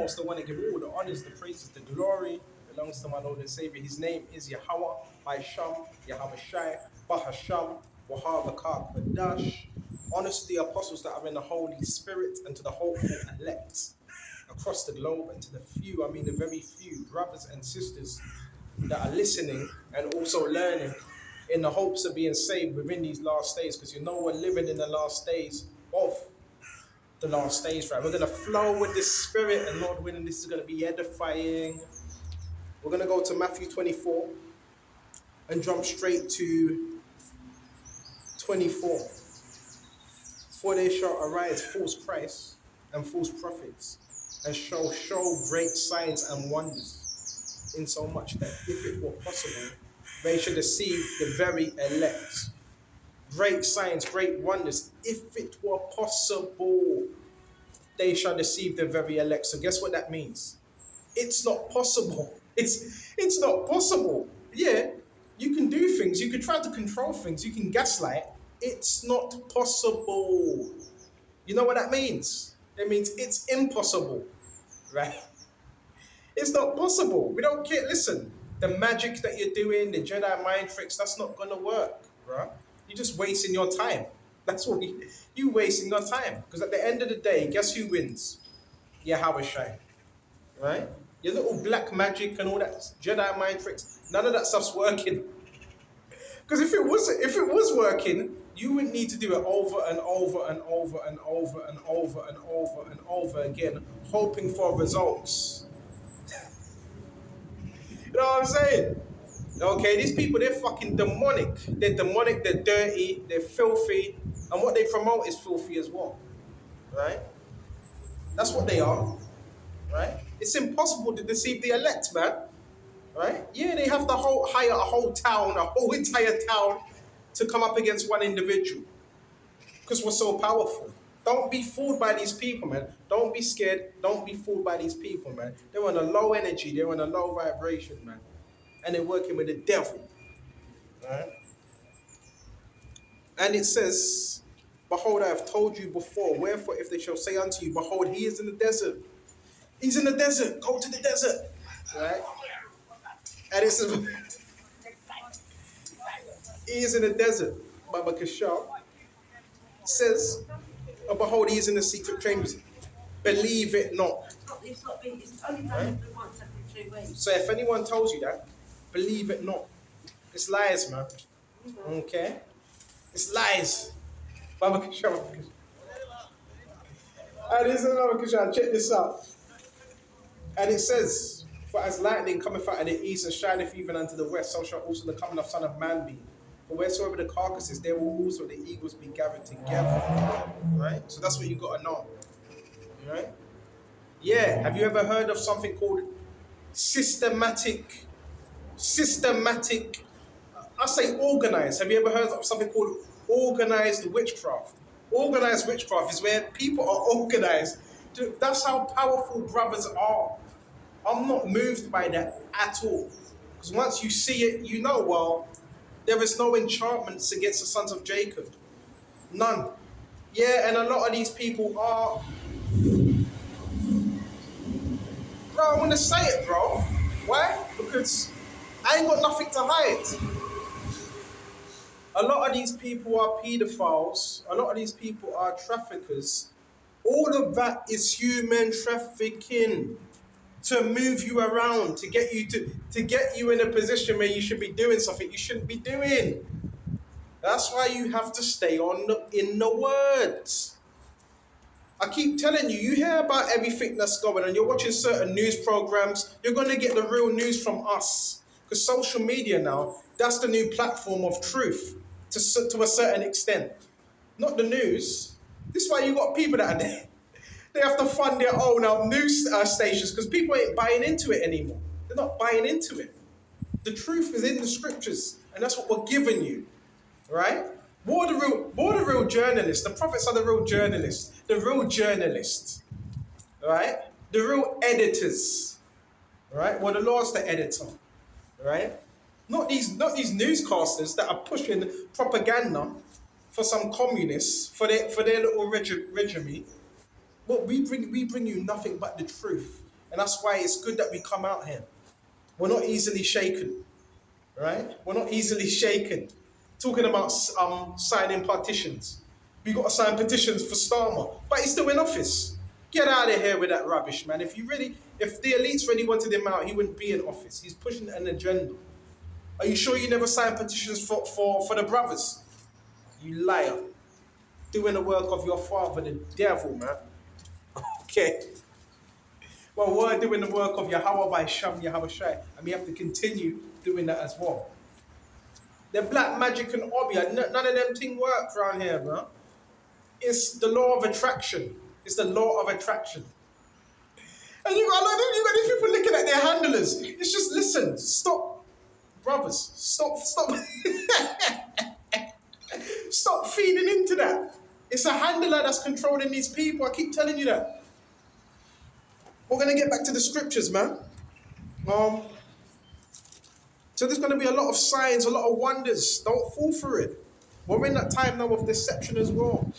foremost, the one to give all the honors, the praises, the glory belongs to my Lord and Savior. His name is Yahweh, Baisham, Yahweh Shai, Bahasham, Wahabakar Kadash. Honors to the apostles that are in the Holy Spirit and to the hopeful elect across the globe and to the few, I mean the very few brothers and sisters that are listening and also learning in the hopes of being saved within these last days, because you know we're living in the last days of the last days, right? We're going to flow with this spirit, and Lord willing, this is going to be edifying. We're going to go to Matthew 24 and jump straight to 24. For there shall arise false Christs and false prophets, and shall show great signs and wonders, insomuch that if it were possible, they should deceive the very elect. Great signs, great wonders. If it were possible, they shall deceive the very elect. So guess what that means? It's not possible. It's not possible. Yeah, you can do things. You can try to control things. You can gaslight. It's not possible. You know what that means? It means it's impossible, right? It's not possible. We don't care. Listen, the magic that you're doing, the Jedi mind tricks, that's not going to work, bro. You're just wasting your time. That's what you wasting your time. Because at the end of the day, guess who wins? Yahweh Shai, right? Your little black magic and all that Jedi mind tricks, none of that stuff's working. Because if it was working, you wouldn't need to do it over and over and over and over and over and over and over again, hoping for results. You know what I'm saying? Okay, these people, they're fucking demonic. They're demonic, they're dirty, they're filthy, and what they promote is filthy as well, right? That's what they are, right? It's impossible to deceive the elect, man, right? Yeah, they have to hire a whole town, a whole entire town to come up against one individual because we're so powerful. Don't be fooled by these people, man. Don't be scared. Don't be fooled by these people, man. They're on a low energy. They're on a low vibration, man. And they're working with the devil. Right? And it says, behold, I have told you before. Wherefore, if they shall say unto you, behold, he is in the desert. He's in the desert. Go to the desert. Right? And it says, he is in the desert. Baba Kashal says, oh, behold, he is in the secret chambers. Believe it not. It's only done once every 2 weeks. So if anyone tells you that, believe it not. It's lies, man. Okay? It's lies. Baba Kishal. And this is Baba Kishal. Check this out. And it says, for as lightning cometh out of the east and shineth even unto the west, so shall also the coming of Son of Man be. For wheresoever the carcass is, there will also the eagles be gathered together. Right? So that's what you got to know. Right? Yeah. Have you ever heard of something called systematic, I say organized. Have you ever heard of something called organized witchcraft? Organized witchcraft is where people are organized. That's how powerful brothers are. I'm not moved by that at all. Because once you see it, you know, well, there is no enchantments against the sons of Jacob. None. Yeah, and a lot of these people are... Bro, I want to say it, bro. Why? Because I ain't got nothing to hide. A lot of these people are pedophiles. A lot of these people are traffickers. All of that is human trafficking to move you around, to get you in a position where you should be doing something you shouldn't be doing. That's why you have to stay in the words. I keep telling you, you hear about everything that's going on. You're watching certain news programs. You're going to get the real news from us. Because social media now, that's the new platform of truth to a certain extent. Not the news. This is why you got people that are there. They have to fund their own news stations because people ain't buying into it anymore. They're not buying into it. The truth is in the scriptures, and that's what we're giving you, right? We're the real journalists. The prophets are the real journalists. The real journalists, right? The real editors, right? Well, the Lord's the editor, right? Not these newscasters that are pushing propaganda for some communists for their little regime. But we bring you nothing but the truth. And that's why it's good that we come out here. We're not easily shaken, right? We're not easily shaken. Talking about signing petitions. We got to sign petitions for Starmer, but he's still in office. Get out of here with that rubbish, man. If the elites really wanted him out, he wouldn't be in office. He's pushing an agenda. Are you sure you never signed petitions for the brothers? You liar. Doing the work of your father, the devil, man. Okay. Well, we're doing the work of Yahweh by Sham Yahweh Shai, and we have to continue doing that as well. The black magic and hobby, none of them things work around here, bro. It's the law of attraction. It's the law of attraction. And you got these people looking at their handlers. It's just, listen, stop, brothers, stop. Stop feeding into that. It's a handler that's controlling these people. I keep telling you that. We're going to get back to the scriptures, man. So there's going to be a lot of signs, a lot of wonders. Don't fall for it. We're in that time now of deception as well.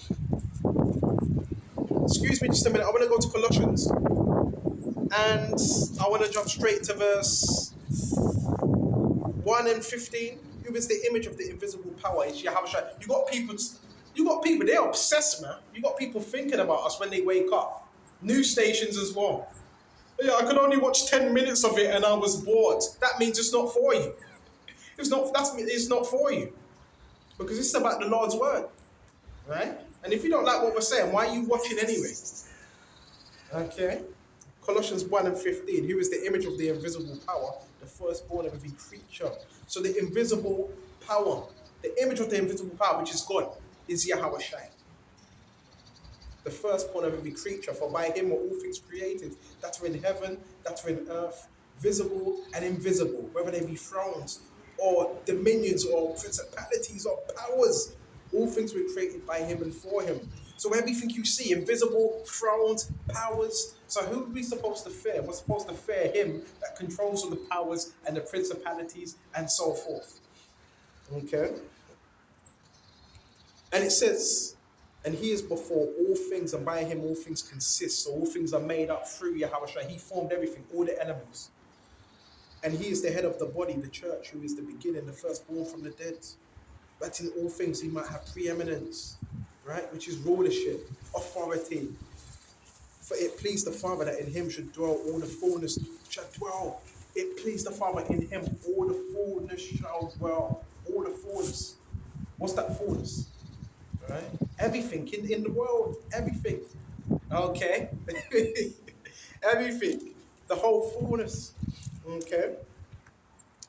Excuse me just a minute. I want to go to Colossians. And I want to jump straight to verse 1 and 15. Who is the image of the invisible power? It's Yahweh. You got people, they're obsessed, man. You got people thinking about us when they wake up. News stations as well. Yeah, I could only watch 10 minutes of it and I was bored. That means it's not for you. It's not for you. Because it's about the Lord's word. Right? And if you don't like what we're saying, why are you watching anyway? Okay. Colossians 1 and 15. Who is the image of the invisible power? The firstborn of every creature. So the invisible power, the image of the invisible power, which is God, is Yahweh Shai. The firstborn of every creature, for by him were all things created, that are in heaven, that are in earth, visible and invisible, whether they be thrones or dominions or principalities or powers. All things were created by him and for him. So everything you see, invisible, thrones, powers. So who are we supposed to fear? We're supposed to fear him that controls all the powers and the principalities and so forth. Okay? And it says, and he is before all things, and by him all things consist. So all things are made up through Yahweh Shai. He formed everything, all the elements. And he is the head of the body, the church, who is the beginning, the firstborn from the dead. That in all things he might have preeminence, right? Which is rulership, authority. For it pleased the Father that in him should dwell all the fullness shall dwell. It pleased the Father in him, all the fullness shall dwell. All the fullness. What's that fullness? Right? Everything in the world, everything. Okay? Everything. The whole fullness. Okay?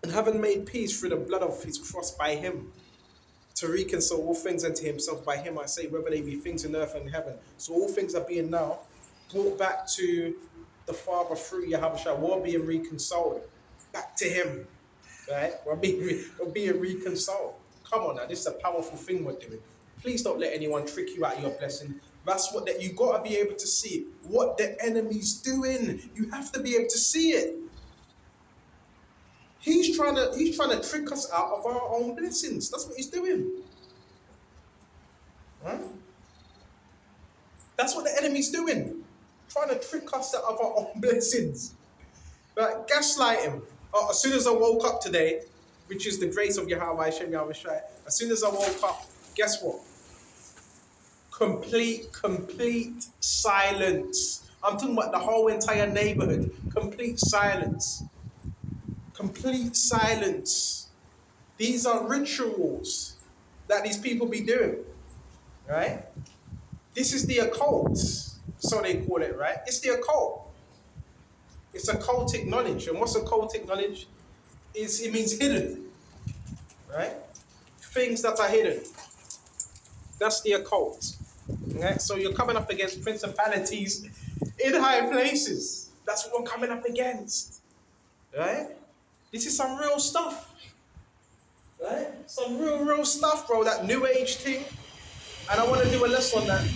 And having made peace through the blood of his cross by him, to reconcile all things unto himself. By him I say, whether they be things in earth and in heaven. So all things are being now brought back to the Father through Yahweh Shai. We're being reconciled back to him. Right? We're being reconciled. Come on now, this is a powerful thing we're doing. Please don't let anyone trick you out of your blessing. That's what that you got to be able to see what the enemy's doing. You have to be able to see it. He's trying to trick us out of our own blessings. That's what he's doing. Right? That's what the enemy's doing. Trying to trick us out of our own blessings. Right? Gaslight him. As soon as I woke up today, which is the grace of Yahweh Hashem Yahweh Shai, as soon as I woke up, guess what? Complete silence. I'm talking about the whole entire neighborhood. Complete silence. Complete silence. These are rituals that these people be doing, right? This is the occult, so they call it, right? It's the occult. It's occultic knowledge. And what's occultic knowledge? It means hidden, right? Things that are hidden. That's the occult. Right? So you're coming up against principalities in high places. That's what we're coming up against, right? This is some real stuff, right? Some real stuff, bro. That new age thing. And I want to do a lesson on that.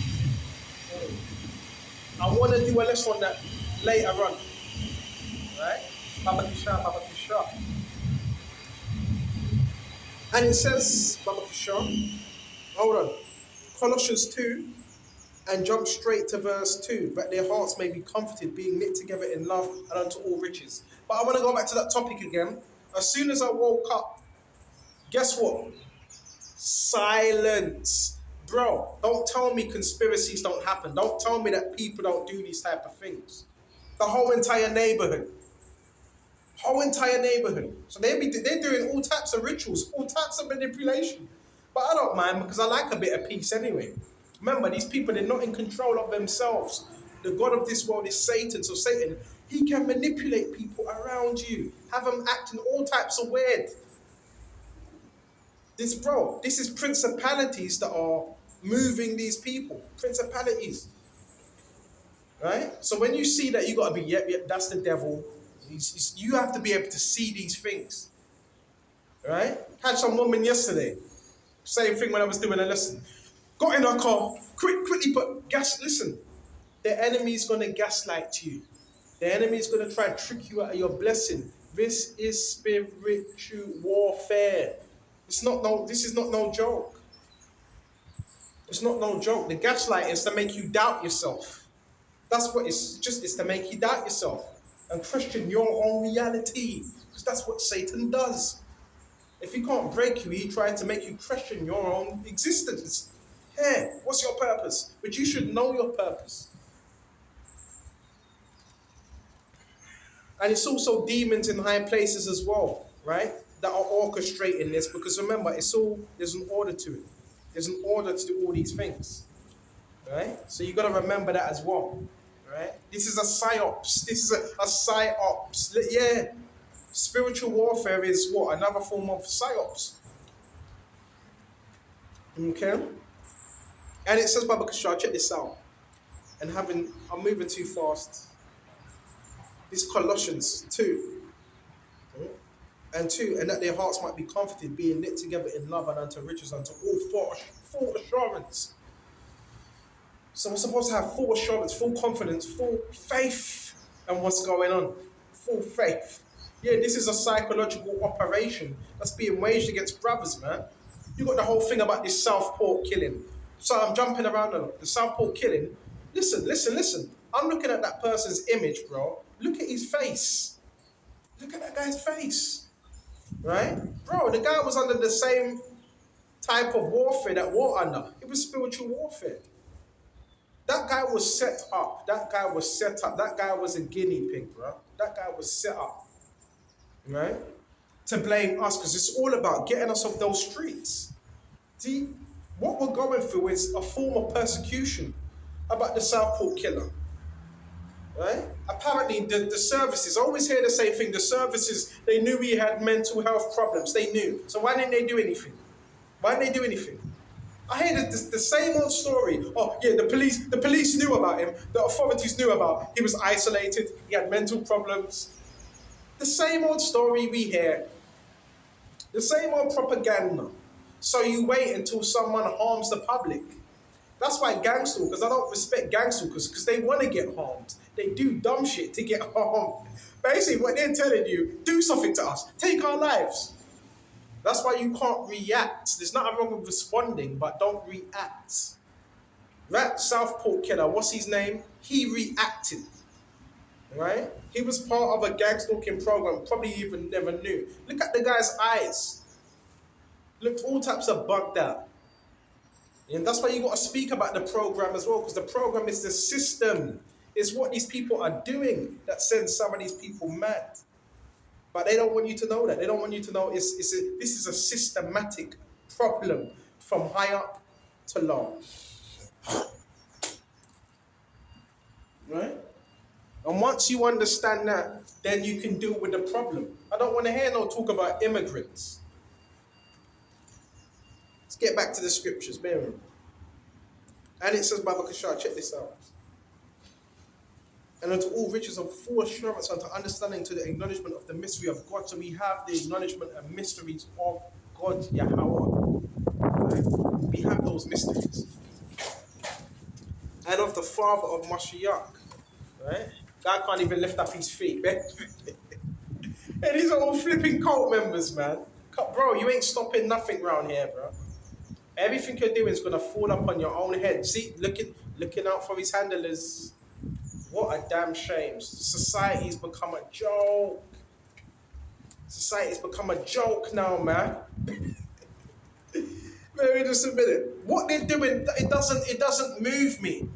I want to do a lesson on that later on, right? Baba Kisha. And it says, Baba Kisha, hold on. Colossians 2, And jump straight to verse 2. But their hearts may be comforted, being knit together in love and unto all riches. But I want to go back to that topic again. As soon as I woke up, guess what? Silence. Bro, don't tell me conspiracies don't happen. Don't tell me that people don't do these type of things. The whole entire neighborhood. So they're doing all types of rituals, all types of manipulation. But I don't mind because I like a bit of peace anyway. Remember, these people, they're not in control of themselves. The God of this world is Satan. So Satan, he can manipulate people around you, have them acting all types of weird. This is principalities that are moving these people. Principalities. Right? So when you see that, you got to be, yep, that's the devil. You have to be able to see these things. Right? Had some woman yesterday. Same thing when I was doing a lesson. Got in her car, quickly put gas. Listen, the enemy's going to gaslight you. The enemy's going to try and trick you out of your blessing. This is spiritual warfare. This is not no joke. It's not no joke. The gaslight is to make you doubt yourself. That's what it's to make you doubt yourself and question your own reality. Because that's what Satan does. If he can't break you, he tries to make you question your own existence. Hey, what's your purpose? But you should know your purpose. And it's also demons in high places as well, right? That are orchestrating this, because remember, there's an order to it. There's an order to do all these things, right? So you got to remember that as well, right? This is a psyops. This is a psyops. Yeah, spiritual warfare is what? Another form of psyops. Okay? And it says, Baba Kashar, check this out. And I'm moving too fast. This Colossians 2. And 2, and that their hearts might be comforted, being knit together in love and unto riches, unto all full assurance. So we're supposed to have full assurance, full confidence, full faith in what's going on. Full faith. Yeah, this is a psychological operation that's being waged against brothers, man. You got the whole thing about this Southport killing. So I'm jumping around a lot. The Southport killing. Listen. I'm looking at that person's image, bro. Look at his face. Look at that guy's face. Right? Bro, the guy was under the same type of warfare that we're under. It was spiritual warfare. That guy was set up. That guy was a guinea pig, bro. That guy was set up. Right? To blame us, because it's all about getting us off those streets. See, what we're going through is a form of persecution about the Southport killer. Right? Apparently, the services, I always hear the same thing. The services, they knew he had mental health problems. They knew. So why didn't they do anything? I hear the same old story. Oh, yeah, the police knew about him. The authorities knew about him. He was isolated. He had mental problems. The same old story we hear. The same old propaganda. So you wait until someone harms the public. That's why gang stalkers, I don't respect gang stalkers, because they want to get harmed. They do dumb shit to get harmed. Basically, what they're telling you, do something to us. Take our lives. That's why you can't react. There's nothing wrong with responding, but don't react. That Southport killer, what's his name? He reacted. Right? He was part of a gang stalking program, probably even never knew. Look at the guy's eyes. Looked all types of bugged out. And that's why you got to speak about the program as well, because the program is the system. It's what these people are doing that sends some of these people mad. But they don't want you to know that. They don't want you to know this is a systematic problem from high up to low. Right? And once you understand that, then you can deal with the problem. I don't want to hear no talk about immigrants. Let's get back to the scriptures, bear with me. And it says, Baba Kashar, check this out. And unto all riches of full assurance, unto understanding, to the acknowledgement of the mystery of God. So we have the acknowledgement and mysteries of God, Yahweh. Right? We have those mysteries. And of the Father of Mashiach. Right? God can't even lift up his feet, man. And these are all flipping cult members, man. Bro, you ain't stopping nothing around here, bro. Everything you're doing is going to fall up on your own head. See, look at looking out for his handlers. What a damn shame. Society's become a joke. Society's become a joke now, man. Maybe just a minute. What they're doing, it doesn't move me.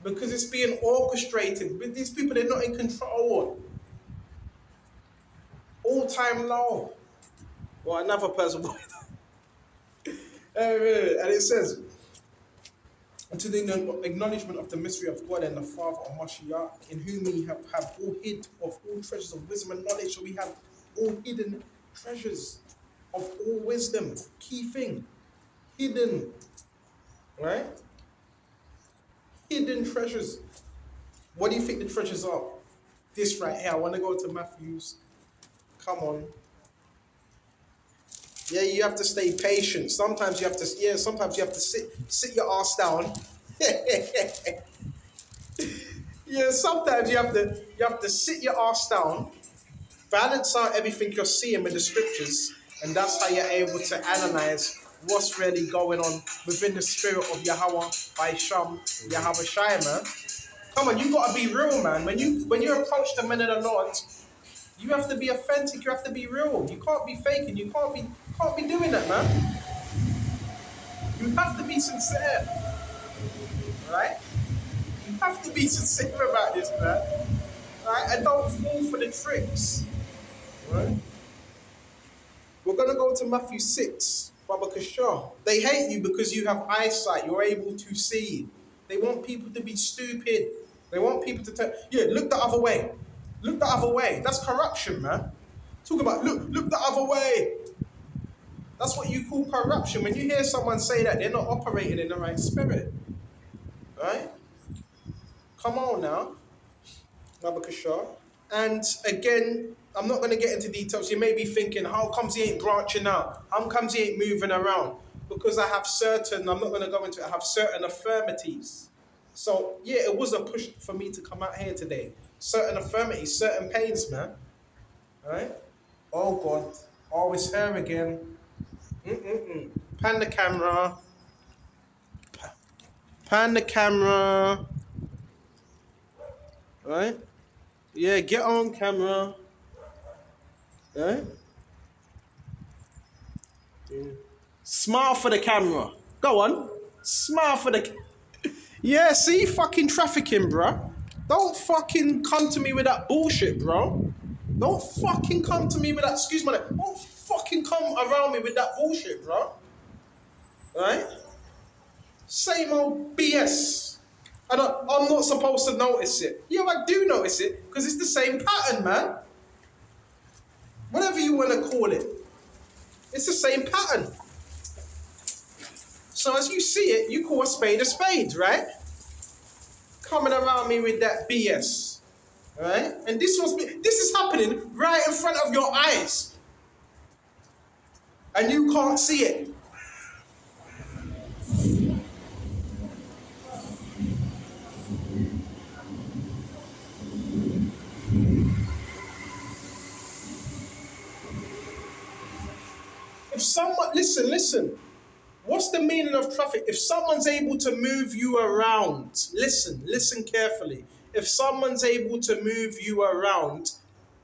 Because it's being orchestrated. With these people, they're not in control. All time low. Well, another person. And it says, to the acknowledgement of the mystery of God and the Father of Mashiach, in whom we have all hid of all treasures of wisdom and knowledge. So we have all hidden treasures of all wisdom. Key thing. Hidden. Right? Hidden treasures. What do you think the treasures are? This right here. I want to go to Matthew's. Come on. Yeah, you have to stay patient. Sometimes you have to sit your ass down. Yeah, sometimes you have to sit your ass down, balance out everything you're seeing with the scriptures, and that's how you're able to analyze what's really going on within the spirit of Yahweh by Sham, Yahweh Shai, man. Come on, you gotta be real, man. When you approach the men of the Lord, you have to be authentic, you have to be real. You can't be faking, you can't be doing that, man. You have to be sincere. Right? You have to be sincere about this, man. Right? And don't fall for the tricks. Right? We're gonna go to Matthew 6, Baba Kashar. They hate you because you have eyesight, you're able to see. They want people to be stupid. They want people to tell, yeah, look the other way. Look the other way. That's corruption, man. Talk about look the other way. That's what you call corruption. When you hear someone say that, they're not operating in the right spirit. Right? Come on now. Baba Kashar. And again, I'm not going to get into details. You may be thinking, how comes he ain't branching out? How comes he ain't moving around? Because I have certain, I'm not going to go into it, I have certain affirmities. So, yeah, it was a push for me to come out here today. Certain affirmities, certain pains, man. Right? Oh, God. Oh, it's her again. Pan the camera. Pan the camera. Right? Yeah, get on camera. Right? Yeah. Smile for the camera. Go on. Smile for the... Yeah, see? Fucking trafficking, bro. Don't fucking come to me with that bullshit, bro. Don't fucking come to me with that... Excuse me. Don't fucking come around me with that bullshit, bro. Right? Same old BS. I'm not supposed to notice it. Yeah, I do notice it, because it's the same pattern, man. Whatever you want to call it. It's the same pattern. So as you see it, you call a spade, right? Coming around me with that BS. Right? And this is happening right in front of your eyes. And you can't see it. If someone, listen. What's the meaning of traffic? If someone's able to move you around, listen carefully. If someone's able to move you around,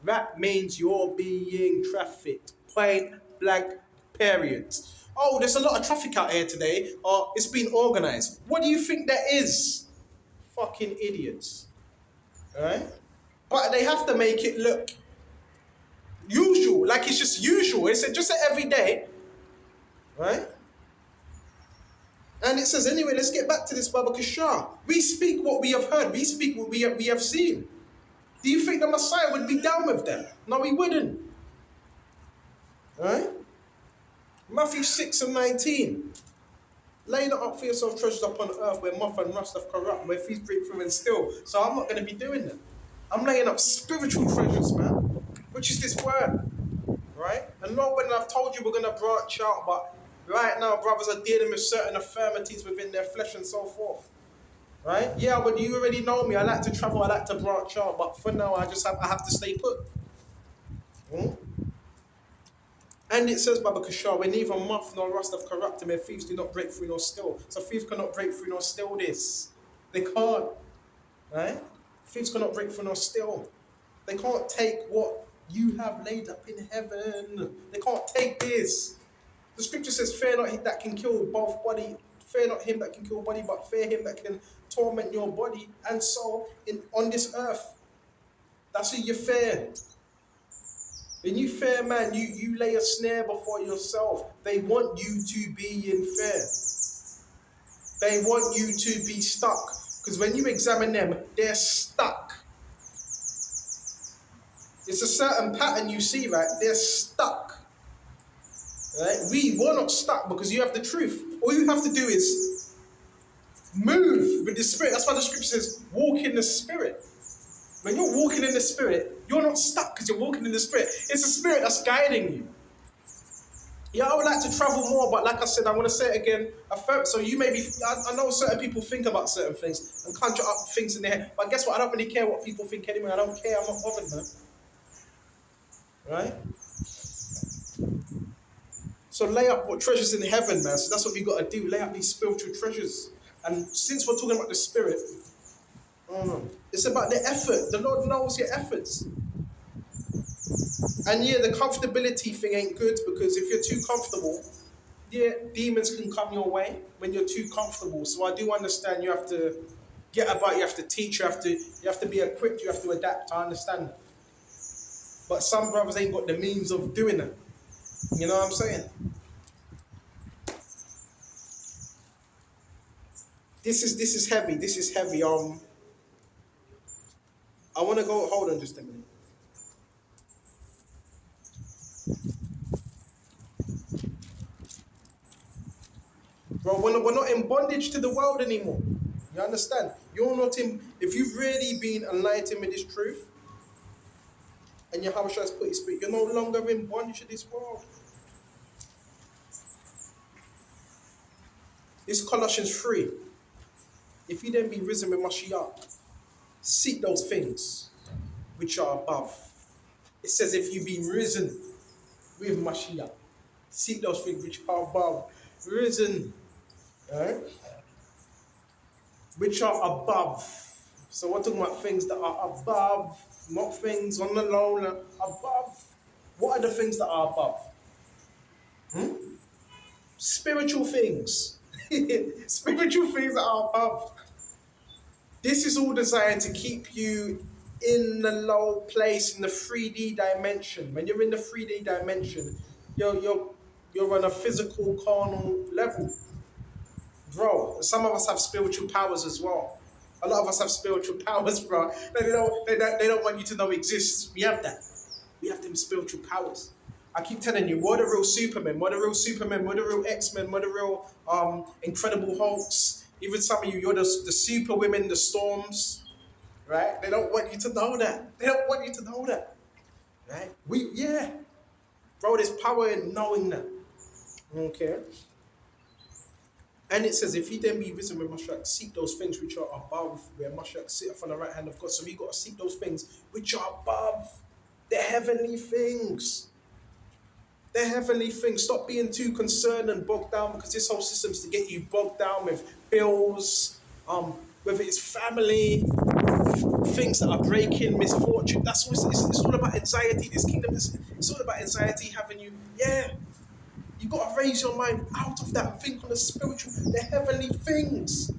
that means you're being trafficked. Point blank, period. Oh, there's a lot of traffic out here today, or it's been organized. What do you think that is? Fucking idiots. Alright? But they have to make it look usual, like it's just usual. It's just every day. Right? And it says, anyway, let's get back to this Baba Kashar. We speak what we have heard. We speak what we have seen. Do you think the Messiah would be down with them? No, he wouldn't. Right? Matthew 6 and 19. Lay not up for yourself treasures upon earth where moth and rust have corrupt, where thieves break through and steal. So I'm not going to be doing that. I'm laying up spiritual treasures, man. Which is this word. Right? And Lord, when I've told you we're going to branch out, but right now, brothers are dealing with certain infirmities within their flesh and so forth. Right? Yeah, but you already know me. I like to travel. I like to branch out. But for now, I have to stay put. And it says, Baba Kashar, when neither moth nor rust have corrupted him, and thieves do not break through nor steal. So thieves cannot break through nor steal this. They can't. Right? Thieves cannot break through nor steal. They can't take what you have laid up in heaven. They can't take this. The scripture says, fear not him that can kill both body, fear not him that can kill body, but fear him that can torment your body and soul on this earth. That's who you fear. When you fear man, you lay a snare before yourself. They want you to be in fear. They want you to be stuck. Because when you examine them, they're stuck. It's a certain pattern you see, right? They're stuck. Right? We're not stuck because you have the truth. All you have to do is move with the Spirit. That's why the scripture says, walk in the Spirit. When you're walking in the Spirit, you're not stuck because you're walking in the Spirit. It's the Spirit that's guiding you. Yeah, I would like to travel more, but like I said, I want to say it again. So you may be, I know certain people think about certain things and conjure up things in their head. But guess what? I don't really care what people think anyway. I don't care. I'm not bothered, man. Right? So lay up what treasures in heaven, man. So that's what we got to do. Lay up these spiritual treasures. And since we're talking about the Spirit, it's about the effort. The Lord knows your efforts. And yeah, the comfortability thing ain't good because if you're too comfortable, yeah, demons can come your way when you're too comfortable. So I do understand you have to get about, you have to teach, you have to be equipped, you have to adapt. I understand. But some brothers ain't got the means of doing it. You know what I'm saying? This is heavy. This is heavy. I want to go. Hold on, just a minute. Bro, we're not in bondage to the world anymore. You understand? You're not in. If you've really been enlightened with this truth, and Yahweh has put his spirit, you're no longer in bondage to this world. This Colossians 3. If you then be risen with Mashiach, seek those things which are above. It says, if you be risen with Mashiach, seek those things which are above. Risen, right? Which are above. So we're talking about things that are above, not things on the low, above. What are the things that are above? Spiritual things. Spiritual things that are above. This is all designed to keep you in the low place, in the 3D dimension. When you're in the 3D dimension, you're on a physical, carnal level. Bro, some of us have spiritual powers as well. A lot of us have spiritual powers, bro. They don't want you to know exists. We have that. We have them spiritual powers. I keep telling you, we're the real Supermen, we're the real Supermen, we're the real X-Men, we're the real Incredible Hulks. Even some of you, you're the super women, the Storms, right? They don't want you to know that. They don't want you to know that, right? Bro, there's power in knowing that. Okay. And it says, if you then be risen with Mashiach, seek those things which are above, where Mashiach sitteth on the right hand of God. So we got to seek those things which are above, the heavenly things. The heavenly things. Stop being too concerned and bogged down, because this whole system is to get you bogged down with bills, whether it's family, things that are breaking, misfortune. That's what it's all about. Anxiety. This kingdom it's all about anxiety having you. You got to raise your mind out of that and think on the spiritual, the heavenly things,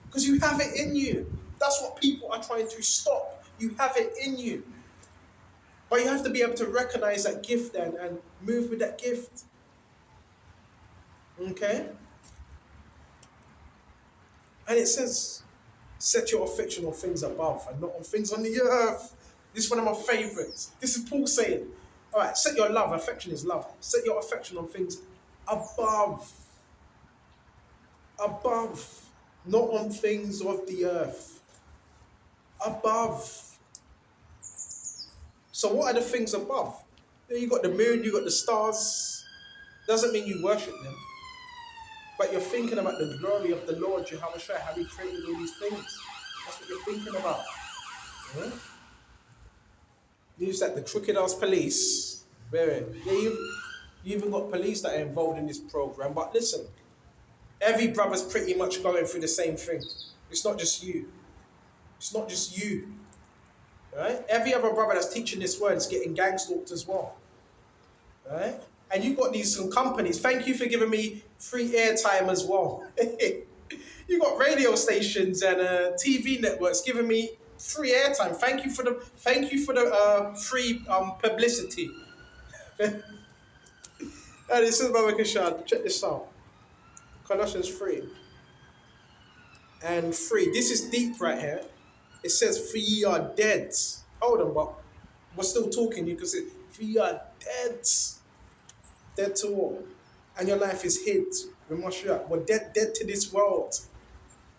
because you have it in you. That's what people are trying to stop. You have it in you. But you have to be able to recognize that gift then and move with that gift. Okay? And it says, set your affection on things above and not on things on the earth. This is one of my favorites. This is Paul saying, all right, set your love, affection is love. Set your affection on things above. Above. Not on things of the earth. Above. So what are the things above? You got the moon, you got the stars. Doesn't mean you worship them. But you're thinking about the glory of the Lord, Jehovah Shai, how he created all these things. That's what you're thinking about. Yeah? News that the crooked ass police, You even got police that are involved in this program. But listen, every brother's pretty much going through the same thing. It's not just you. It's not just you. Right? Every other brother that's teaching this word is getting gang stalked as well. Right? And you got these some companies. Thank you for giving me free airtime as well. You got radio stations and TV networks giving me free airtime. Thank you for the free publicity. And this is Baba Kishan. Check this out. Colossians 3 and 3. This is deep right here. It says, "For ye are dead." Hold on, but we're still talking. You can say, "For ye are dead." Dead to what? And your life is hid. We're dead to this world.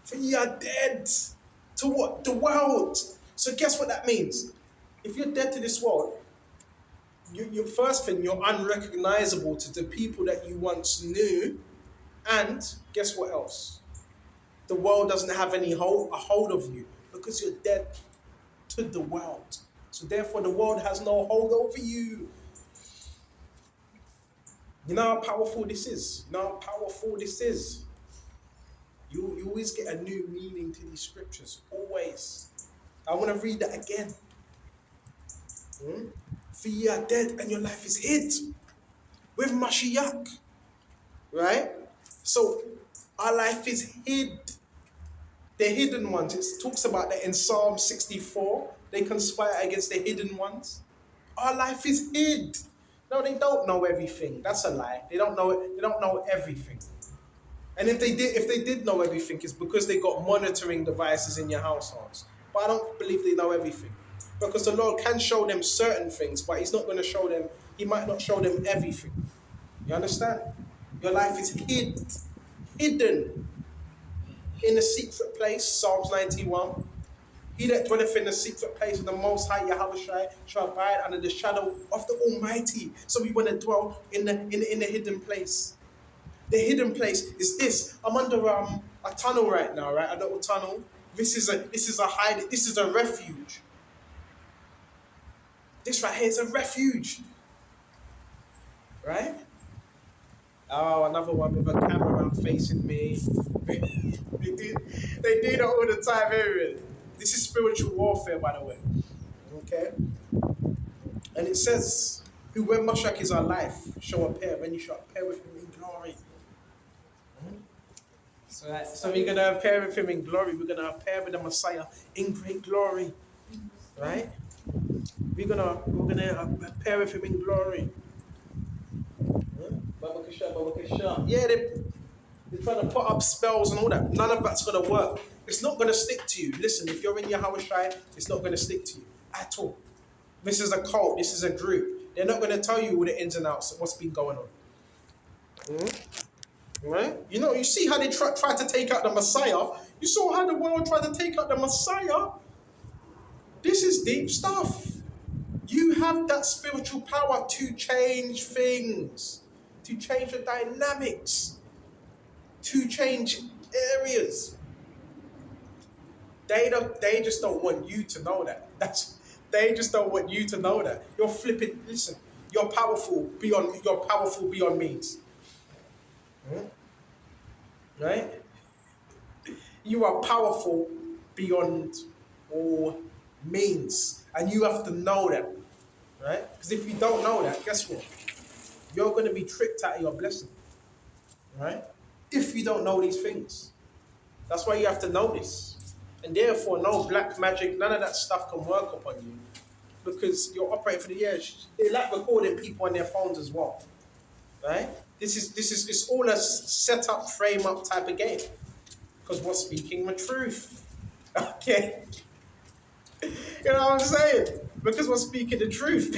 For ye are dead to what? The world. So guess what that means? If you're dead to this world, your first thing, you're unrecognizable to the people that you once knew. And guess what else? The world doesn't have a hold of you because you're dead to the world. So therefore the world has no hold over you. You know how powerful this is? You know how powerful this is? You always get a new meaning to these scriptures. Always. I want to read that again. For ye are dead and your life is hid with Mashiach. Right? So our life is hid. The hidden ones. It talks about that in Psalm 64. They conspire against the hidden ones. Our life is hid. No, they don't know everything. That's a lie. They don't know it. They don't know everything. And if they did know everything, it's because they got monitoring devices in your households. But I don't believe they know everything. Because the Lord can show them certain things, but He's not going to show them, He might not show them everything. You understand? Your life is hidden in a secret place, Psalms 91. He that dwelleth in the secret place of the Most High Yahweh shall abide under the shadow of the Almighty. So we want to dwell in the hidden place. The hidden place is this. I'm under a tunnel right now, right? A little tunnel. This is a hide. This is a refuge. This right here is a refuge, right? Oh, another one with a camera facing me. they do that all the time, everywhere. This is spiritual warfare, by the way. Okay? And it says, "Who when Mashiach is our life shall appear, when you shall appear with him in glory." So we're going to appear with him in glory. We're going to appear with the Messiah in great glory. Right? We're gonna appear with him in glory. Yeah, they're trying to put up spells and all that. None of that's going to work. It's not going to stick to you. Listen, if you're in Yahweh Shai, it's not going to stick to you at all. This is a cult. This is a group. They're not going to tell you all the ins and outs of what's been going on. Right? You know, you see how they tried to take out the Messiah. You saw how the world tried to take out the Messiah. This is deep stuff. You have that spiritual power to change things, to change the dynamics, to change areas. They just don't want you to know that. They just don't want you to know that. You're flipping. Listen, you're powerful beyond means. Right? You are powerful beyond all means, and you have to know that. Right? Because if you don't know that, guess what? You're going to be tricked out of your blessing. Right? If you don't know these things. That's why you have to know this. And therefore, no black magic, none of that stuff can work upon you. Because you're operating for the years. They like recording people on their phones as well. Right? It's all a set up, frame up type of game. Because we're speaking the truth. Okay? You know what I'm saying? Because we're speaking the truth.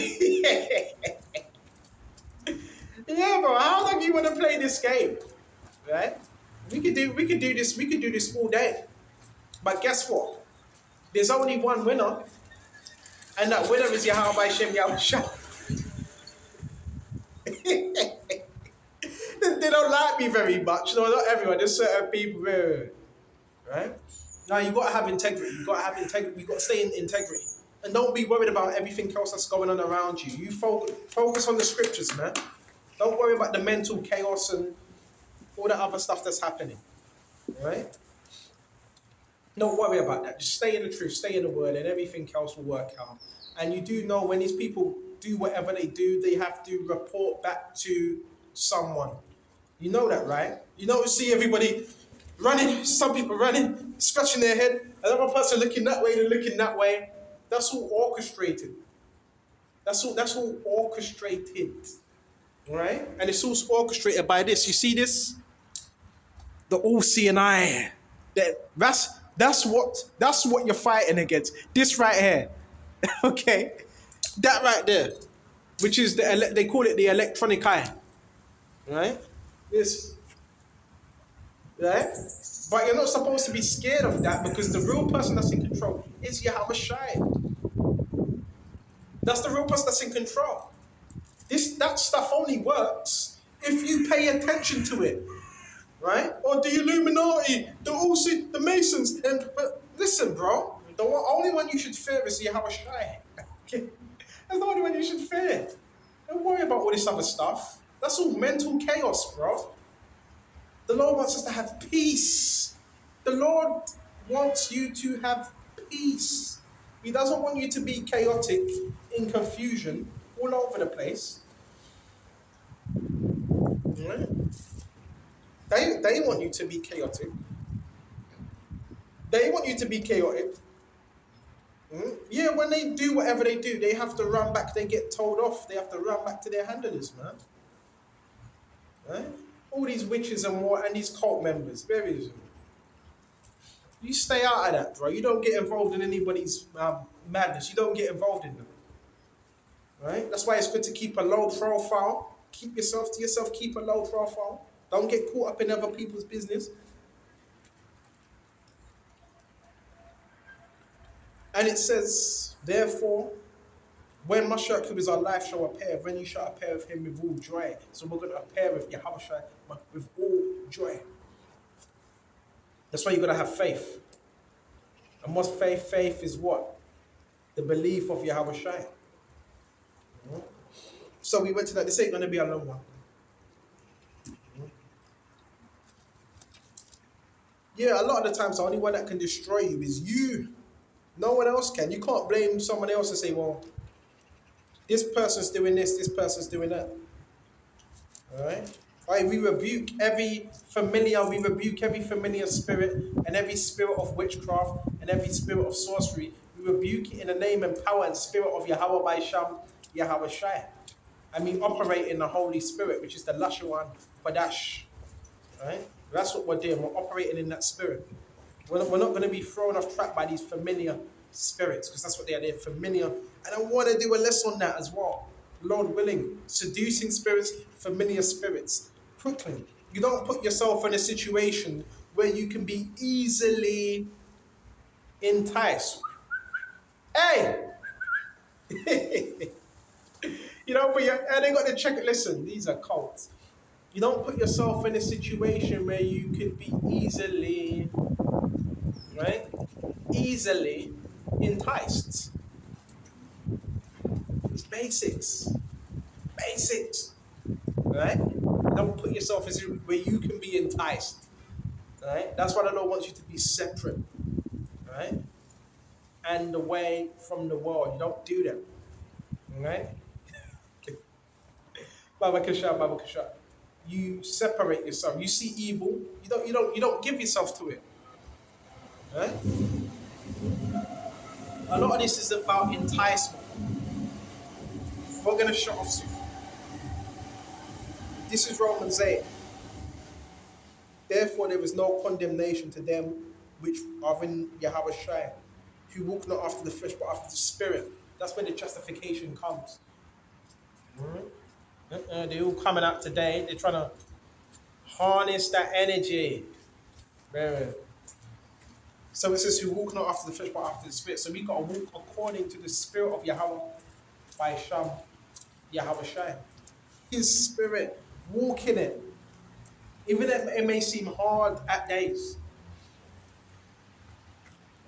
Yeah, bro. How long do you want to play this game? Right? We could do this all day. But guess what? There's only one winner. And that winner is Yahweh Shem Yahushua. They don't like me very much. No, not everyone. There's certain people. Right? Now you gotta have integrity. You gotta stay in integrity. And don't be worried about everything else that's going on around you. You focus on the scriptures, man. Don't worry about the mental chaos and all the other stuff that's happening. Right? Don't worry about that. Just stay in the truth, stay in the word, and everything else will work out. And you do know when these people do whatever they do, they have to report back to someone. You know that, right? You don't see everybody running, some people running, scratching their head, another person looking that way, they're looking that way. That's all orchestrated. That's all orchestrated. Right? And it's all orchestrated by this. You see this? The all-seeing eye. That's what you're fighting against. This right here. Okay? That right there. Which is they call it the electronic eye. Right? This. Right? But you're not supposed to be scared of that because the real person that's in control is Yahweh Shai. That's the real person that's in control. That stuff only works if you pay attention to it. Right? Or the Illuminati, the Masons. But listen, bro, the only one you should fear is Yahweh Shai. Okay? That's the only one you should fear. Don't worry about all this other stuff. That's all mental chaos, bro. The Lord wants us to have peace. The Lord wants you to have peace. He doesn't want you to be chaotic, in confusion, all over the place. Right? They want you to be chaotic. They want you to be chaotic. Yeah, when they do whatever they do, they have to run back. They get told off. They have to run back to their handlers, man. Right? All these witches and these cult members, very easy. You stay out of that, bro. You don't get involved in anybody's madness. You don't get involved in them. Right? That's why it's good to keep a low profile. Keep yourself to yourself. Keep a low profile. Don't get caught up in other people's business. And it says, therefore, when Mashiach, who is our life, shall appear, then you shall appear with him with all joy. So we're going to appear with Yahweh with all joy. That's why you got to have faith. And what's faith? Faith is what? The belief of Yahweh Shai. So we went to that. This ain't going to be a long one. Yeah, a lot of the times the only one that can destroy you is you. No one else can. You can't blame someone else and say, well, this person's doing this person's doing that. All right? We rebuke every familiar spirit and every spirit of witchcraft and every spirit of sorcery. We rebuke it in the name and power and spirit of Yahweh by Sham, Yahweh Shai. And we operate in the Holy Spirit, which is the Lashawan Padash. Right? That's what we're doing. We're operating in that spirit. We're not going to be thrown off track by these familiar spirits, because that's what they are. They're familiar. And I want to do a lesson on that as well. Lord willing. Seducing spirits, familiar spirits. Quickly. You don't put yourself in a situation where you can be easily enticed. Hey! You don't put and they got to check it. Listen, these are cults. You don't put yourself in a situation where you could be easily, right? Easily enticed. It's basics. Basics. Right? Don't put yourself in where you can be enticed. Right? That's why the Lord wants you to be separate. Right? And away from the world. You don't do that. Right? Baba Kasha. You separate yourself. You see evil. You don't give yourself to it. Right? A lot of this is about enticement. We're going to shut off soon. This is Romans 8. Therefore, there is no condemnation to them which are in Yahweh Shai, who walk not after the flesh but after the spirit. That's where the justification comes. They're all coming out today. They're trying to harness that energy. So it says, who walk not after the flesh but after the spirit. So we've got to walk according to the spirit of Yahweh by Sham, Yahweh Shai. His spirit, walk in it. Even if it may seem hard at days.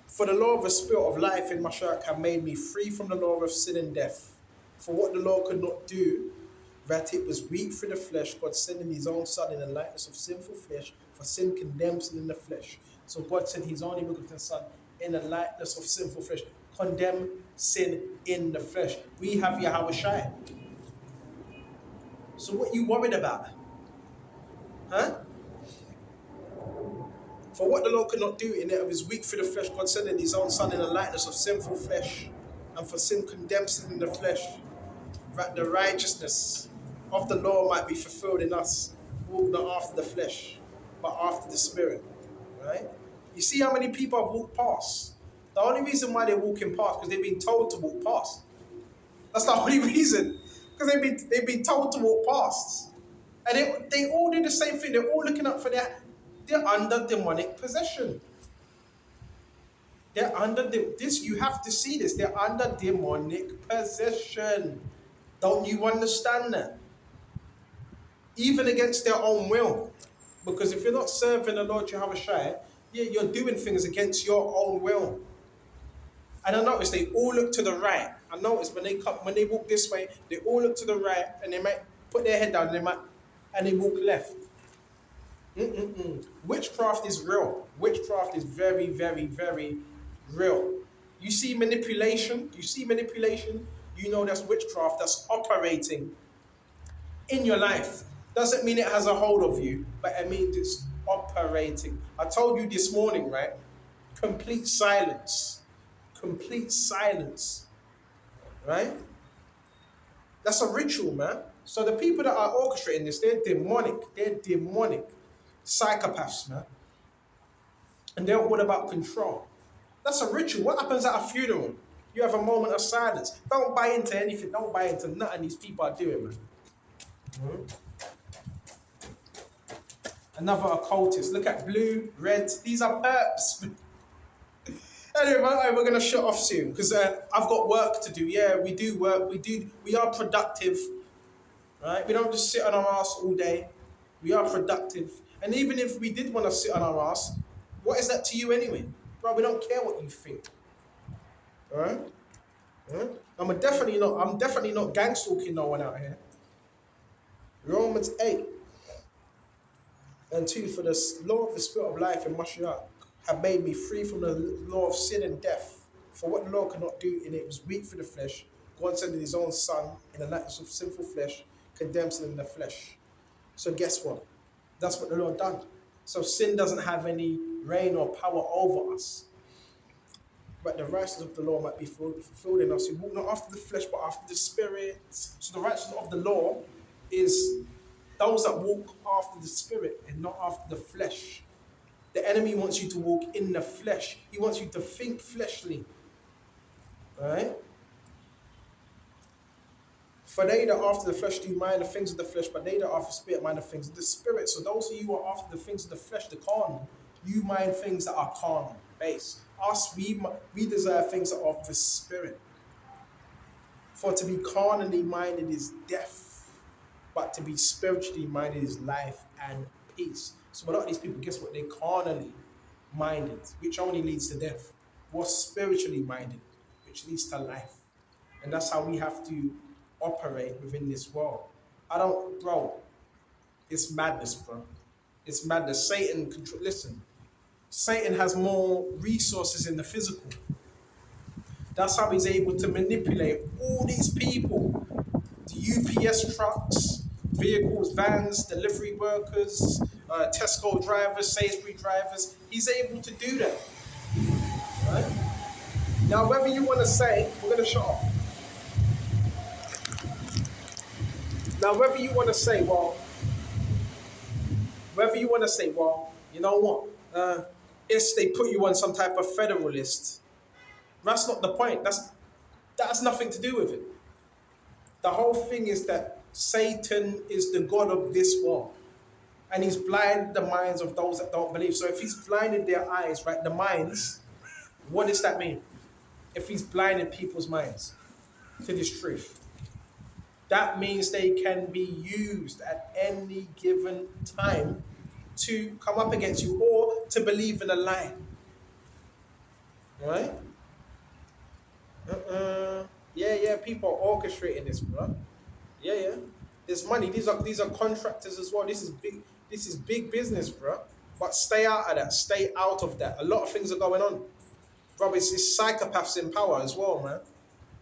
For the law of the spirit of life in Mashiach have made me free from the law of sin and death. For what the law could not do, that it was weak through the flesh, God sending his own son in the likeness of sinful flesh, for sin condemns sin in the flesh. So God sent his only begotten son in the likeness of sinful flesh, condemn sin in the flesh. We have Yahweh Shai. So what you worried about? Huh? For what the Lord could not do in it of his weak through the flesh, God sending his own son in the likeness of sinful flesh, and for sin condemns sin in the flesh, that the righteousness of the law might be fulfilled in us, walk not after the flesh, but after the spirit. Right? You see how many people have walked past? The only reason why they're walking past because they've been told to walk past. That's the only reason. Because they've been told to walk past. And they all do the same thing. They're all looking up for they're under demonic possession. They're under this. You have to see this. They're under demonic possession. Don't you understand that? Even against their own will. Because if you're not serving the Lord Jehovah Shai, you're doing things against your own will. And I noticed they all look to the right. I noticed when they walk this way, they all look to the right, and they might put their head down, and they walk left. Witchcraft is real. Witchcraft is very, very, very real. You see manipulation. You know that's witchcraft that's operating in your life. Doesn't mean it has a hold of you, but it means it's operating. I told you this morning, right? Complete silence. Complete silence. Right? That's a ritual, man. So the people that are orchestrating this, they're demonic. They're demonic. Psychopaths, man. And they're all about control. That's a ritual. What happens at a funeral? You have a moment of silence. Don't buy into anything. Don't buy into nothing these people are doing, man. Another occultist. Look at blue, red. These are perps. Anyway, we're going to shut off soon because I've got work to do. Yeah, we do work. We are productive. Right? We don't just sit on our ass all day. We are productive. And even if we did want to sit on our ass, what is that to you anyway? Bro, we don't care what you think. All right? I'm definitely not gang stalking no one out here. Romans 8:2, for the law of the spirit of life in Mashiach have made me free from the law of sin and death. For what the law could not do in it was weak for the flesh. God sending his own son in the likeness of sinful flesh, condemns sin in the flesh. So guess what? That's what the Lord done. So sin doesn't have any reign or power over us. But the righteousness of the law might be fulfilled in us who walk not after the flesh but after the spirit. So the righteousness of the law is those that walk after the spirit and not after the flesh. The enemy wants you to walk in the flesh. He wants you to think fleshly. Right? For they that after the flesh do mind the things of the flesh, but they that after the spirit mind the things of the spirit. So those of you who are after the things of the flesh, the carnal, you mind things that are carnal based. Us, we desire things that are of the spirit. For to be carnally minded is death, but to be spiritually minded is life and peace. So a lot of these people, guess what? They're carnally minded, which only leads to death. We're spiritually minded, which leads to life. And that's how we have to operate within this world. Bro, it's madness, bro. It's madness. Listen, Satan has more resources in the physical. That's how he's able to manipulate all these people. The UPS trucks, vehicles, vans, delivery workers, Tesco drivers, Sainsbury drivers. He's able to do that. Right? Now, whether you want to say, we're going to shut off. Now, whether you want to say, you know what? If they put you on some type of federalist, that's not the point. That's nothing to do with it. The whole thing is that Satan is the god of this world. And he's blinded the minds of those that don't believe. So if he's blinded their eyes, right, the minds, what does that mean? If he's blinded people's minds to this truth, that means they can be used at any given time to come up against you or to believe in a lie. Right? Yeah, people are orchestrating this, bro. Yeah. There's money. These are contractors as well. This is big business, bro. But stay out of that. Stay out of that. A lot of things are going on. Bro, it's psychopaths in power as well, man.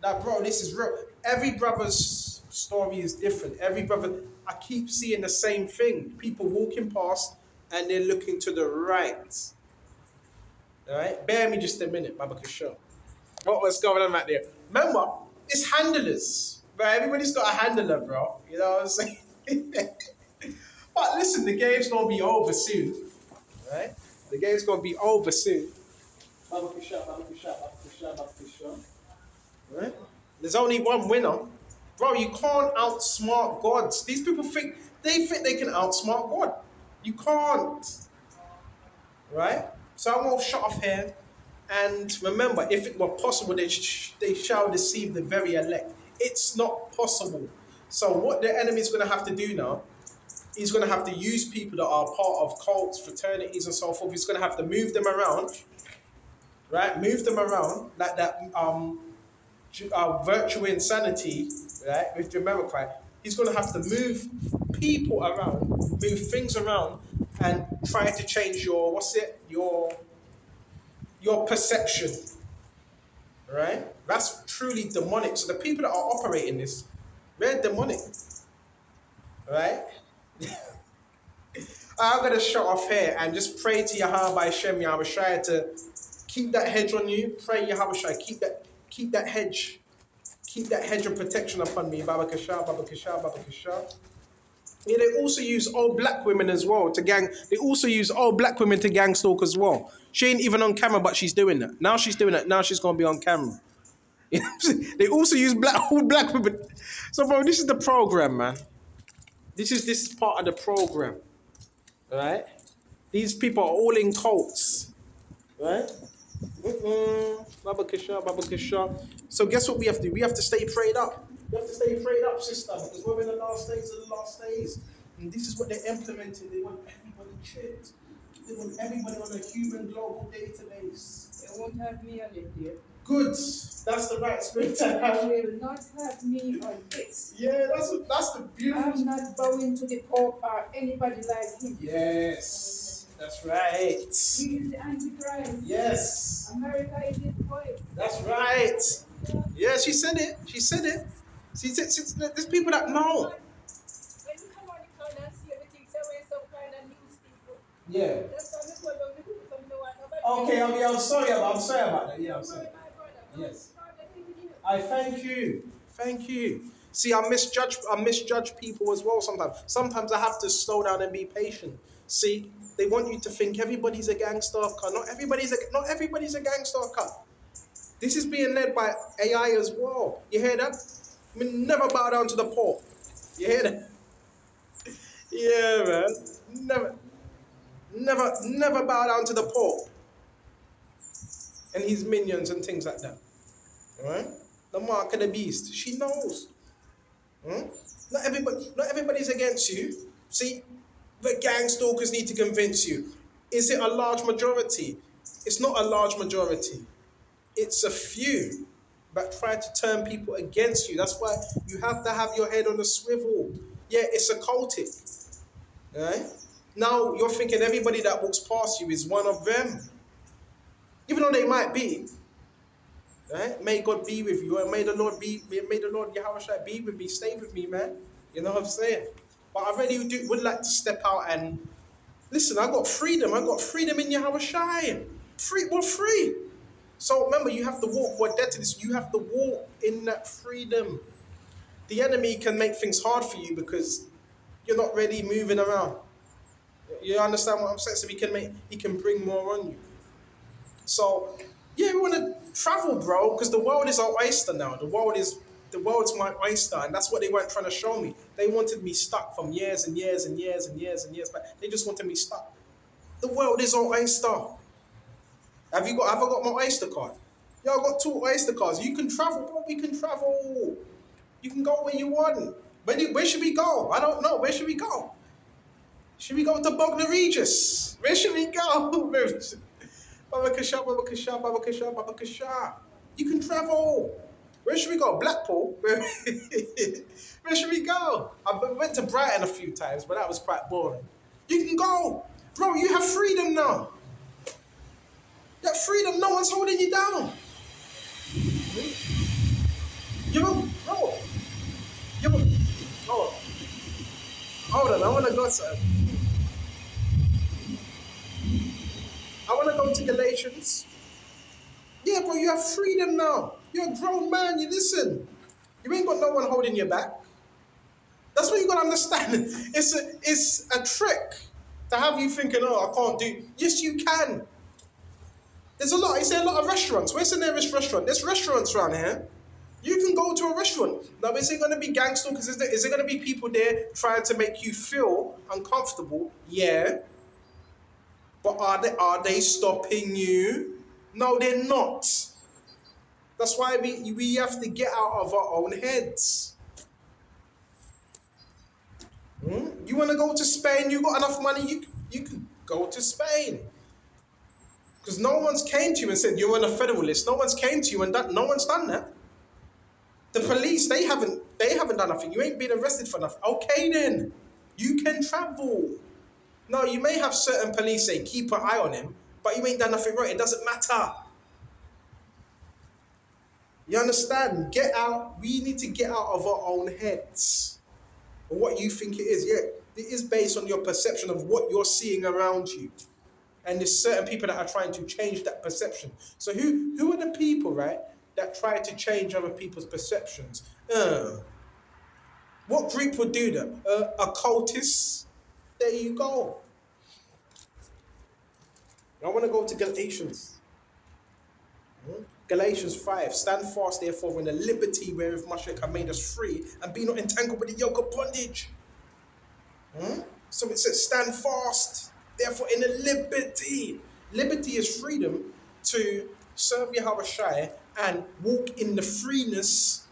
Like, bro, this is real. Every brother's story is different. Every brother, I keep seeing the same thing. People walking past and they're looking to the right. All right, bear me just a minute, Baba Kasho. What was going on right there? Remember, it's handlers, bro. Everybody's got a handler, bro. You know what I'm saying? But listen, the game's gonna be over soon, right? The game's gonna be over soon. Baba Kasho, Baba Kasho, Baba Kasho, Baba Kasho. Right? There's only one winner. Bro, you can't outsmart gods. These people think they can outsmart God. You can't. Right? So I won't shut off here. And remember, if it were possible, they shall deceive the very elect. It's not possible. So what the enemy is going to have to do now, he's going to have to use people that are part of cults, fraternities, and so forth. He's going to have to move them around, right? Move them around like that. Virtual insanity, right? With Jamiroquai, he's going to have to move people around, move things around, and try to change your your perception, right? That's truly demonic. So the people that are operating this, they're demonic, right? I'm gonna shut off here and just pray to Yahweh Shem Yahweh to keep that hedge on you. Pray Yahweh keep that hedge. Keep that hedge of protection upon me. Baba Kasha, Baba Kasha, Baba Kasha. Yeah, they also use old black women as well to gang. They also use old black women to gang stalk as well. She ain't even on camera, but she's doing that. Now she's doing that. Now she's gonna be on camera. They also use old black women. So, bro, this is the program, man. This is part of the program, right? These people are all in cults, right? Baba Kasha, Baba Kasha. So guess what we have to do? We have to stay prayed up. We have to stay prayed up, sister, because we're in the last days of the last days. And this is what they're implementing. They want everybody chipped. They want everybody on a human global database. They won't have me on it, dear. Good. That's the right spirit to They have. will not have me on it. Yeah, that's the beautiful. I'm not bowing to the Pope or anybody like him. Yes, that's right. He is the Antichrist. Yes, America is his voice. that's right. Yeah, she said it. She said it. There's people that know. When you come on the corner and see everything, say we're some kind of news people. Yeah. That's why we call them the people from the one. Okay, I'm sorry about that. Yeah, I'm sorry. Yes. I thank you. Thank you. See, I misjudge people as well sometimes. Sometimes I have to slow down and be patient. See, they want you to think everybody's a gangster. Not everybody's a gangster. This is being led by AI as well. You hear that? I mean, never bow down to the Pope. You hear that? Yeah, man. Never bow down to the Pope and his minions and things like that. Alright? The mark of the beast. She knows. Not everybody's against you. See, the gang stalkers need to convince you. Is it a large majority? It's not a large majority. It's a few that try to turn people against you. That's why you have to have your head on a swivel. Yeah, it's occultic. Right? Now you're thinking everybody that walks past you is one of them. Even though they might be. Right? May God be with you, and may the Lord Yahweh be with me, stay with me, man. You know what I'm saying? But I really would like to step out and listen. I got freedom. In Yahweh. We're free. So remember, you have to walk. We're dead to this. You have to walk in that freedom. The enemy can make things hard for you because you're not really moving around. You understand what I'm saying? So he can bring more on you. So yeah, we want to travel, bro, because the world is our oyster now. The world's my oyster, and that's what they weren't trying to show me. They wanted me stuck from years and years and years and years and years back. They just wanted me stuck. The world is our oyster. Have I got my oyster card? Yeah, I got 2 oyster cards. You can travel, bro. We can travel. You can go where you want. Where should we go? I don't know. Where should we go? Should we go to Bognor Regis? Where should we go? Baba Kasha, Baba Kasha, Baba Kasha, Baba Kasha. You can travel. Where should we go? Blackpool? Where should we go? I went to Brighton a few times, but that was quite boring. You can go. Bro, you have freedom now. You have freedom. No one's holding you down. You know, bro. You know, oh, hold on. I want to go to... I want to go to Galatians. Yeah, bro, you have freedom now. You're a grown man. You listen. You ain't got no one holding you back. That's what you got to understand. It's a trick to have you thinking, oh, I can't do. Yes, you can. There's a lot. Is there a lot of restaurants? Where's the nearest restaurant? There's restaurants around here. You can go to a restaurant. Now, is it going to be gangster? Because is there going to be people there trying to make you feel uncomfortable? Yeah. But are they stopping you? No, they're not. That's why we have to get out of our own heads. You want to go to Spain? You got enough money? You can go to Spain. Because no one's came to you and said you're on a federalist. No one's came to you and no one's done that. The police, they haven't done nothing. You ain't been arrested for nothing. Okay then, you can travel. No, you may have certain police say keep an eye on him, but you ain't done nothing wrong. It doesn't matter. You understand? Get out. We need to get out of our own heads. Or what you think it is. Yeah, it is based on your perception of what you're seeing around you. And there's certain people that are trying to change that perception. So who are the people, right, that try to change other people's perceptions? What group would do that? Occultists? There you go. I want to go to Galatians. Galatians 5. Stand fast, therefore, in the liberty wherewith Mashiach hath made us free, and be not entangled with the yoke of bondage. So it says, stand fast, therefore, in the liberty. Liberty is freedom to serve Yahweh Shai and walk in the freeness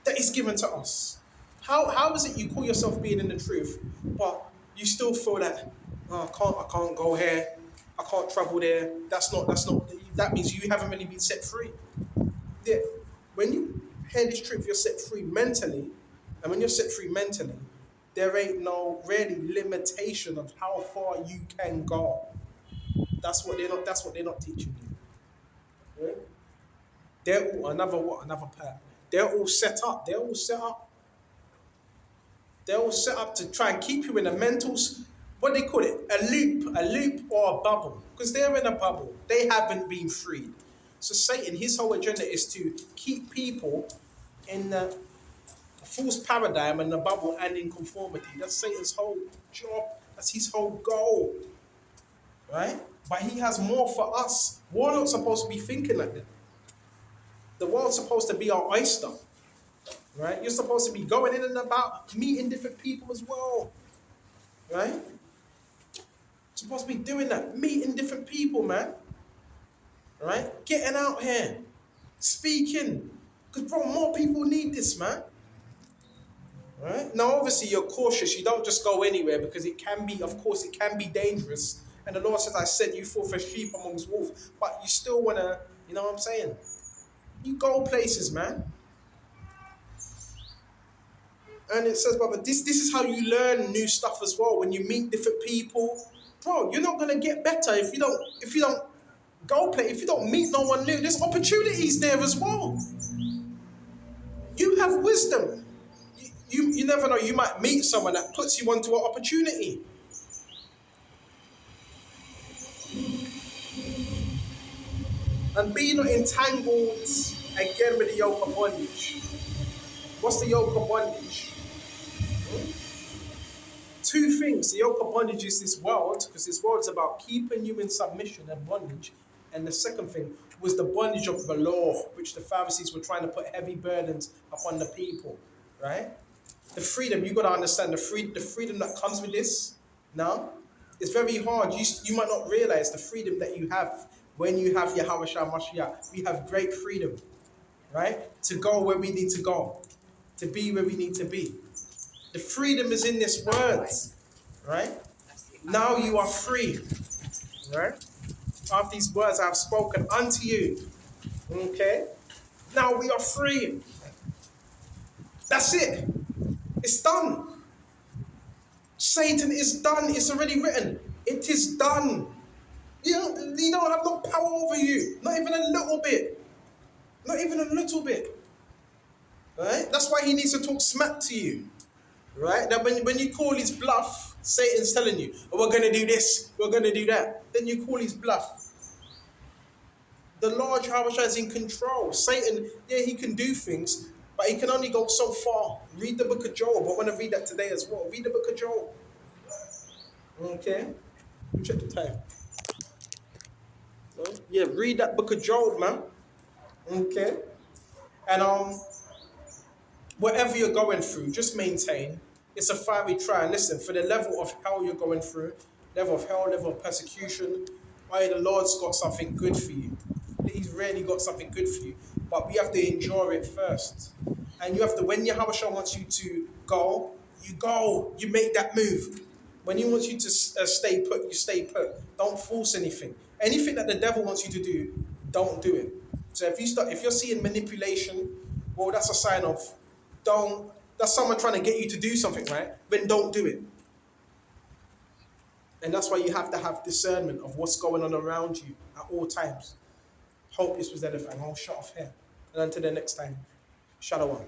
that is given to us. How is it you call yourself being in the truth, but you still feel that, oh, I can't go here, I can't travel there. That means you haven't really been set free. Yeah. When you hear this truth, you're set free mentally, and when you're set free mentally, there ain't no really limitation of how far you can go. That's what they're not teaching you. Yeah? They're all another path. They're all set up. They're all set up to try and keep you in a mental, what do they call it? A loop or a bubble. Because they're in a bubble. They haven't been freed. So Satan, his whole agenda is to keep people in the false paradigm and the bubble and in conformity. That's Satan's whole job. That's his whole goal. Right? But he has more for us. We're not supposed to be thinking like that. The world's supposed to be our oyster. Right? You're supposed to be going in and about, meeting different people as well. Right? Supposed to be doing that, meeting different people, man. Right? Getting out here, speaking. Because, bro, more people need this, man. Right? Now, obviously, you're cautious. You don't just go anywhere because it can be, of course, it can be dangerous. And the Lord says, I set you forth as sheep amongst wolves. But you still want to, you know what I'm saying? You go places, man. And it says, but this is how you learn new stuff as well. When you meet different people, bro, you're not gonna get better if you don't go play. If you don't meet no one new, there's opportunities there as well. You have wisdom. You never know. You might meet someone that puts you onto an opportunity. And be not entangled again with the yoke of bondage. What's the yoke of bondage? Two things. The yoke of bondage is this world, because this world is about keeping you in submission and bondage. And the second thing was the bondage of the law, which the Pharisees were trying to put heavy burdens upon the people, right? The freedom, you got to understand the freedom that comes with this. Now, it's very hard. You might not realize the freedom that you have when you have Yahweh Shah Mashiach. We have great freedom, right? To go where we need to go, to be where we need to be. The freedom is in this word, right? Now you are free, right? Of these words I have spoken unto you, okay? Now we are free. That's it. It's done. Satan is done. It's already written. It is done. You don't have no power over you. Not even a little bit. Not even a little bit. Right? That's why he needs to talk smack to you. Right? That when you call his bluff, Satan's telling you, oh, we're going to do this, we're going to do that. Then you call his bluff. The Lord Jehovah is in control. Satan, yeah, he can do things, but he can only go so far. Read the book of Job. I want to read that today as well. Read the book of Job. Okay? Check the time. Yeah, read that book of Job, man. Okay? And whatever you're going through, just maintain. It's a fiery trial. Listen, for the level of hell you're going through, level of hell, level of persecution, why the Lord's got something good for you. He's really got something good for you. But we have to endure it first. And you have to, when Yahweh wants you to go, you go. You make that move. When he wants you to stay put, you stay put. Don't force anything. Anything that the devil wants you to do, don't do it. So if you're seeing manipulation, well, that's a sign of that's someone trying to get you to do something, right? Then don't do it. And that's why you have to have discernment of what's going on around you at all times. Hope this was edifying. I'll shut off here. And until the next time, Shalom.